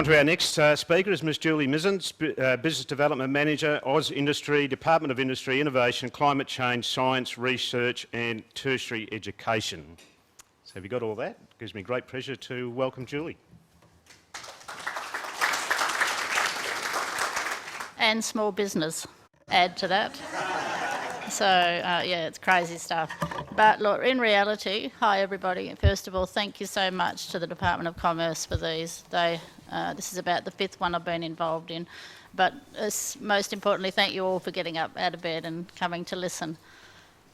on to our next speaker is Ms Julie Mizen, Business Development Manager, Oz Industry, Department of Industry, Innovation, Climate Change, Science, Research and Tertiary Education. So have you got all that? It gives me great pleasure to welcome Julie. And small business, add to that. So, yeah, it's crazy stuff. But look, in reality, hi everybody. First of all, thank you so much to the Department of Commerce for these. This is about the 5th one I've been involved in. But most importantly, thank you all for getting up out of bed and coming to listen.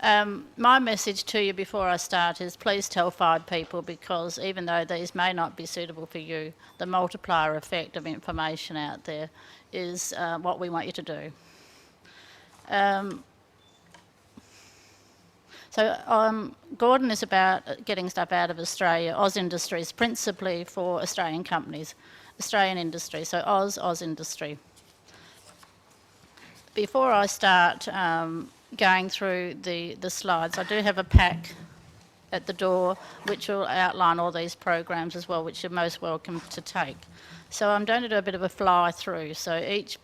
My message to you before I start is please tell 5 people, because even though these may not be suitable for you, the multiplier effect of information out there is what we want you to do. Gordon is about getting stuff out of Australia. Oz Industries, principally for Australian companies, Australian industry, so Oz Industry. Before I start going through the slides, I do have a pack at the door which will outline all these programs as well, which you're most welcome to take. So I'm going to do a bit of a fly through. So each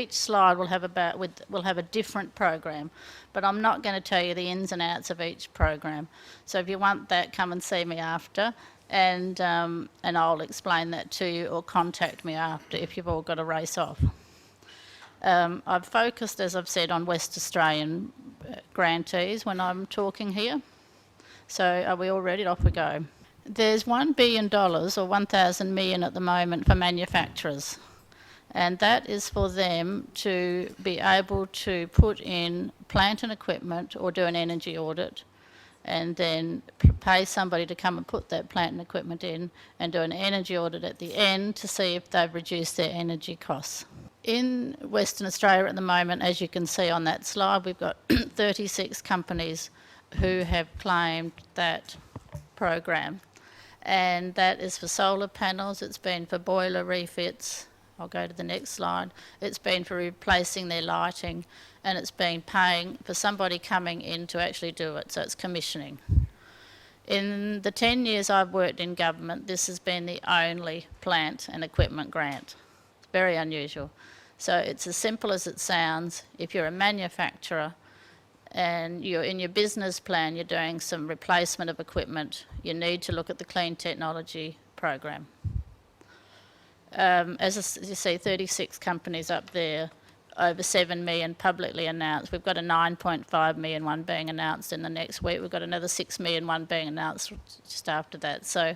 slide will have a different program, but I'm not going to tell you the ins and outs of each program. So if you want that, come and see me after, and I'll explain that to you, or contact me after if you've all got to race off. I've focused, as I've said, on West Australian grantees when I'm talking here. So are we all ready? Off we go. There's $1 billion, or 1,000 million at the moment, for manufacturers. And that is for them to be able to put in plant and equipment or do an energy audit, and then pay somebody to come and put that plant and equipment in and do an energy audit at the end to see if they've reduced their energy costs. In Western Australia at the moment, as you can see on that slide, we've got 36 companies who have claimed that program. And that is for solar panels, it's been for boiler refits, I'll go to the next slide, it's been for replacing their lighting, and it's been paying for somebody coming in to actually do it, so it's commissioning. In the 10 years I've worked in government, this has been the only plant and equipment grant. It's very unusual. So it's as simple as it sounds. If you're a manufacturer and you're in your business plan, you're doing some replacement of equipment, you need to look at the Clean Technology program. As you see, 36 companies up there, over 7 million publicly announced. We've got a 9.5 million one being announced in the next week. We've got another 6 million one being announced just after that. So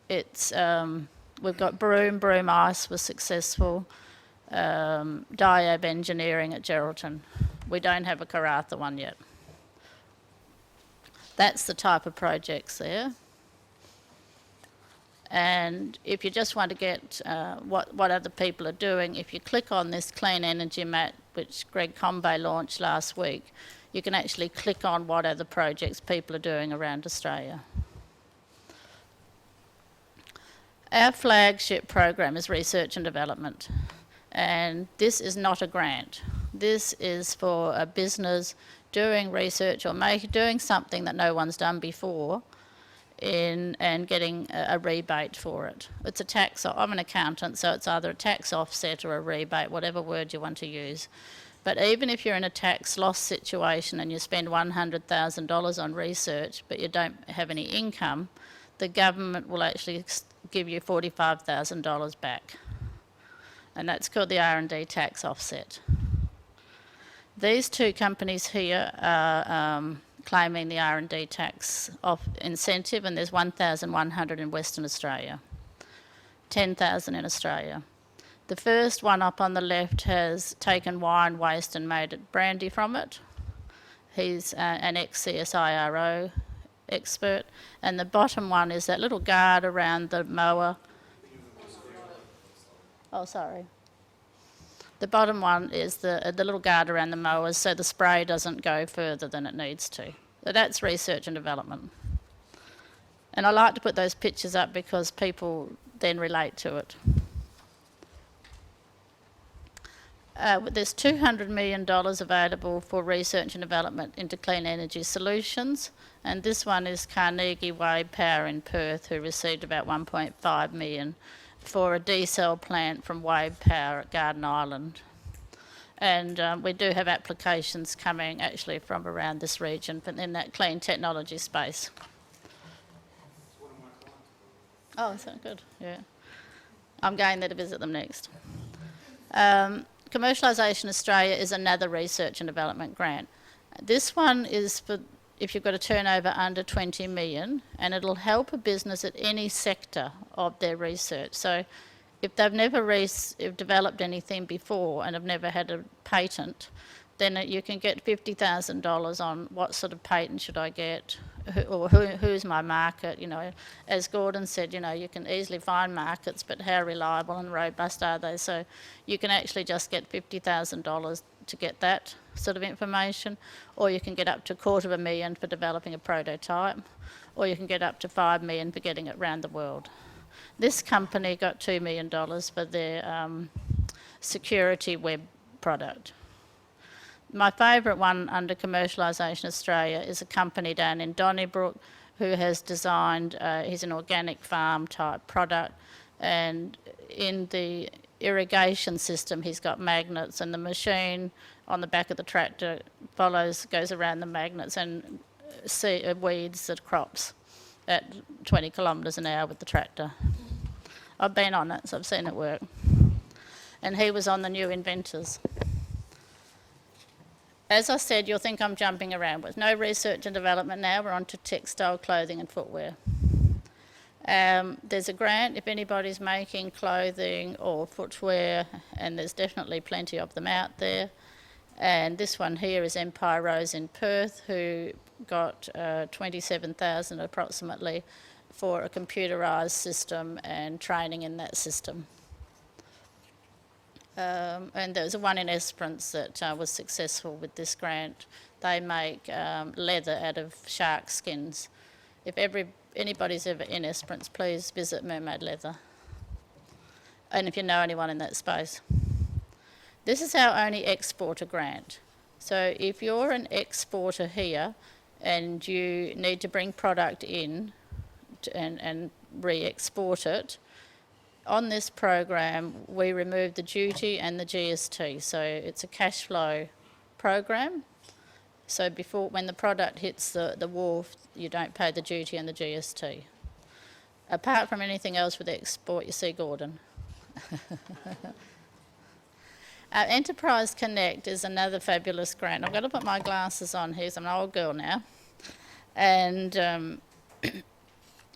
it's we've got Broome Ice was successful, Diab Engineering at Geraldton. We don't have a Karratha one yet. That's the type of projects there. And if you just want to get what other people are doing, if you click on this Clean Energy Map, which Greg Combay launched last week, you can actually click on what other projects people are doing around Australia. Our flagship program is research and development, and this is not a grant. This is for a business doing research or doing something that no one's done before, and getting a rebate for it. It's a tax. I'm an accountant, so it's either a tax offset or a rebate, whatever word you want to use. But even if you're in a tax loss situation and you spend $100,000 on research but you don't have any income, the government will actually give you $45,000 back. And that's called the R&D tax offset. These 2 companies here are claiming the R&D tax incentive, and there's 1,100 in Western Australia, 10,000 in Australia. The first one up on the left has taken wine waste and made brandy from it. He's an ex-CSIRO expert. And the bottom one is that little guard around the mower. Oh, sorry. The bottom one is the little guard around the mowers so the spray doesn't go further than it needs to. So that's research and development. And I like to put those pictures up because people then relate to it. There's $200 million available for research and development into clean energy solutions, and this one is Carnegie Wade Power in Perth, who received about 1.5 million, for a D-cell plant from wave power at Garden Island. And we do have applications coming actually from around this region, but in that clean technology space. Oh, is that good? Yeah. I'm going there to visit them next. Commercialisation Australia is another research and development grant. This one is for if you've got a turnover under 20 million, and it'll help a business at any sector of their research. So if they've never developed anything before and have never had a patent, then you can get $50,000 on what sort of patent should I get, who's my market. You know, as Gordon said, you know, you can easily find markets, but how reliable and robust are they? So you can actually just get $50,000 to get that sort of information, or you can get up to $250,000 for developing a prototype, or you can get up to $5 million for getting it around the world. This company got $2 million for their security web product. My favourite one under Commercialisation Australia is a company down in Donnybrook who has designed, he's an organic farm type product, and in the irrigation system he's got magnets, and the machine on the back of the tractor goes around the magnets and weeds the crops at 20 kilometres an hour with the tractor. I've been on it, so I've seen it work. And he was on the new inventors. As I said, you'll think I'm jumping around. With no research and development now, we're on to textile, clothing and footwear. There's a grant if anybody's making clothing or footwear, and there's definitely plenty of them out there. And this one here is Empire Rose in Perth, who got 27,000 approximately for a computerised system and training in that system. And there was one in Esperance that was successful with this grant. They make leather out of shark skins. If anybody's ever in Esperance, please visit Mermaid Leather. And if you know anyone in that space. This is our only exporter grant. So if you're an exporter here and you need to bring product in and re-export it, on this program we remove the duty and the GST, so it's a cash flow program. So when the product hits the wharf, you don't pay the duty and the GST. Apart from anything else with export, you see Gordon. Our Enterprise Connect is another fabulous grant. I've got to put my glasses on here, 'cause I'm an old girl now. And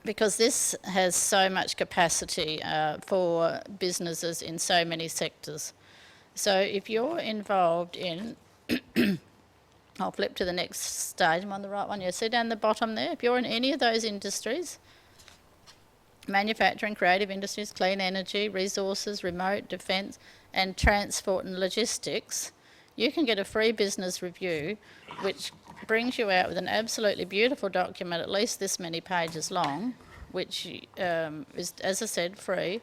because this has so much capacity for businesses in so many sectors. So if you're involved in, I'll flip to the next stage, I'm on the right one, yeah, see down the bottom there, if you're in any of those industries, manufacturing, creative industries, clean energy, resources, remote, defence and transport and logistics, you can get a free business review which brings you out with an absolutely beautiful document, at least this many pages long, which is, as I said, free.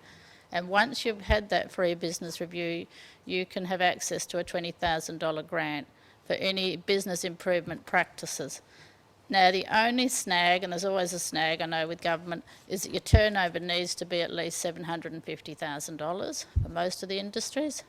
And once you've had that free business review, you can have access to a $20,000 grant for any business improvement practices. Now, the only snag, and there's always a snag I know with government, is that your turnover needs to be at least $750,000 for most of the industries.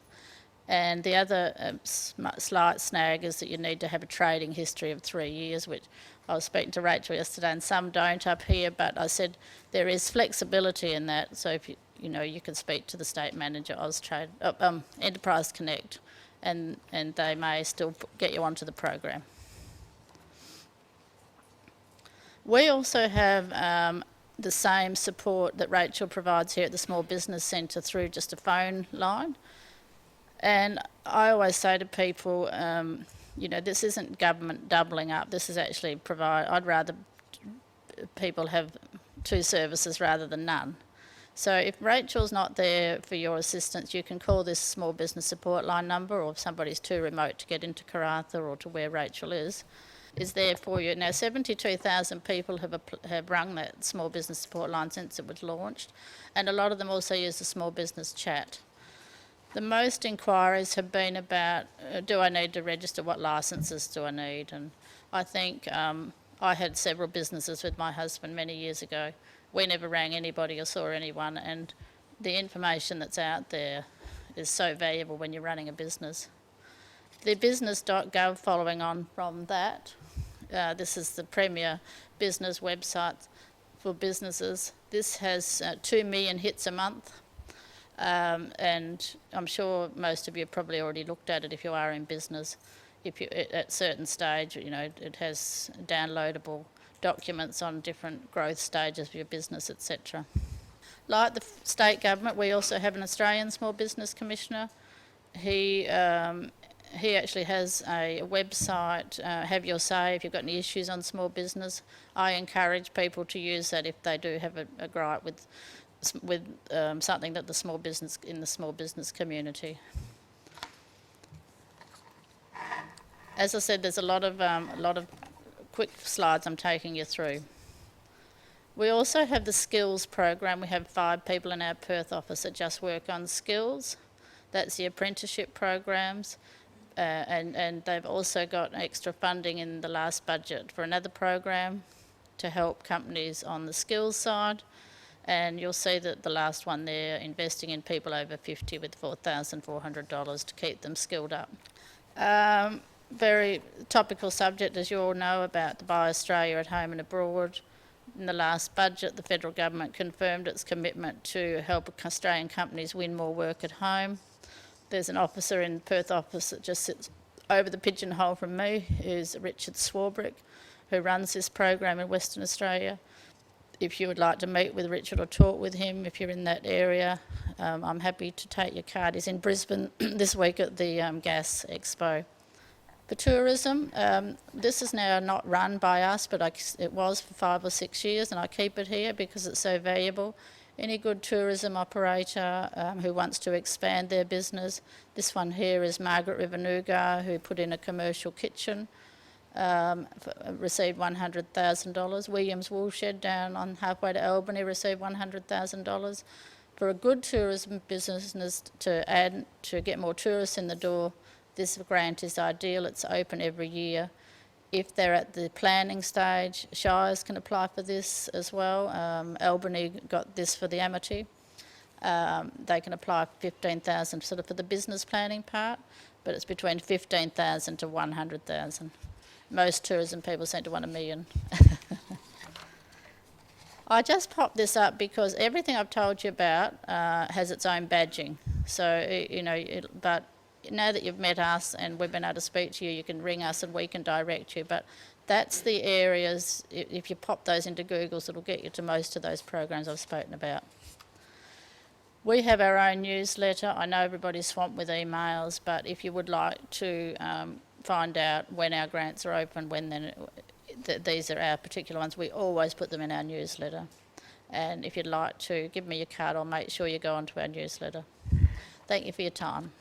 And the other slight snag is that you need to have a trading history of 3 years, which I was speaking to Rachel yesterday, and some don't up here, but I said there is flexibility in that. So if you can speak to the state manager, Enterprise Connect, and they may still get you onto the program. We also have the same support that Rachel provides here at the Small Business Centre through just a phone line. And I always say to people, this isn't government doubling up. This is actually I'd rather people have 2 services rather than none. So if Rachel's not there for your assistance, you can call this small business support line number, or if somebody's too remote to get into Karratha or to where Rachel is there for you. Now, 72,000 people have rung that small business support line since it was launched, and a lot of them also use the small business chat. The most inquiries have been about, do I need to register, what licences do I need? And I think I had several businesses with my husband many years ago. We never rang anybody or saw anyone, and the information that's out there is so valuable when you're running a business. The business.gov, following on from that, this is the premier business website for businesses. This has 2 million hits a month, and I'm sure most of you have probably already looked at it if you are in business. If you at a certain stage, you know, it has downloadable documents on different growth stages of your business, etc. Like the state government, we also have an Australian Small Business Commissioner. He actually has a website, Have Your Say, if you've got any issues on small business. I encourage people to use that if they do have a gripe with something that the small business community. As I said, there's a lot of quick slides I'm taking you through. We also have the skills program. We have 5 people in our Perth office that just work on skills. That's the apprenticeship programs. And they've also got extra funding in the last budget for another program to help companies on the skills side. And you'll see that the last one they're investing in people over 50 with $4,400 to keep them skilled up. Very topical subject, as you all know, about the Buy Australia at home and abroad. In the last budget, the federal government confirmed its commitment to help Australian companies win more work at home. There's an officer in the Perth office that just sits over the pigeonhole from me, who's Richard Swarbrick, who runs this program in Western Australia. If you would like to meet with Richard or talk with him, if you're in that area, I'm happy to take your card. He's in Brisbane this week at the Gas Expo. For tourism, this is now not run by us, but it was for 5 or 6 years, and I keep it here because it's so valuable. Any good tourism operator who wants to expand their business, this one here is Margaret Rivanuga, who put in a commercial kitchen, received $100,000. Williams Woolshed down on halfway to Albany received $100,000. For a good tourism business to get more tourists in the door, this grant is ideal. It's open every year. If they're at the planning stage, shires can apply for this as well. Albany got this for the Amity. They can apply for $15,000 sort of for the business planning part, but it's between $15,000 to $100,000. Most tourism people seem to want $1 million. I just popped this up because everything I've told you about has its own badging. So, you know, but now that you've met us and we've been able to speak to you, you can ring us and we can direct you. But that's the areas, if you pop those into Google, it'll get you to most of those programs I've spoken about. We have our own newsletter. I know everybody's swamped with emails, but if you would like to find out when our grants are open, these are our particular ones, we always put them in our newsletter. And if you'd like to give me your card, I'll make sure you go onto our newsletter. Thank you for your time.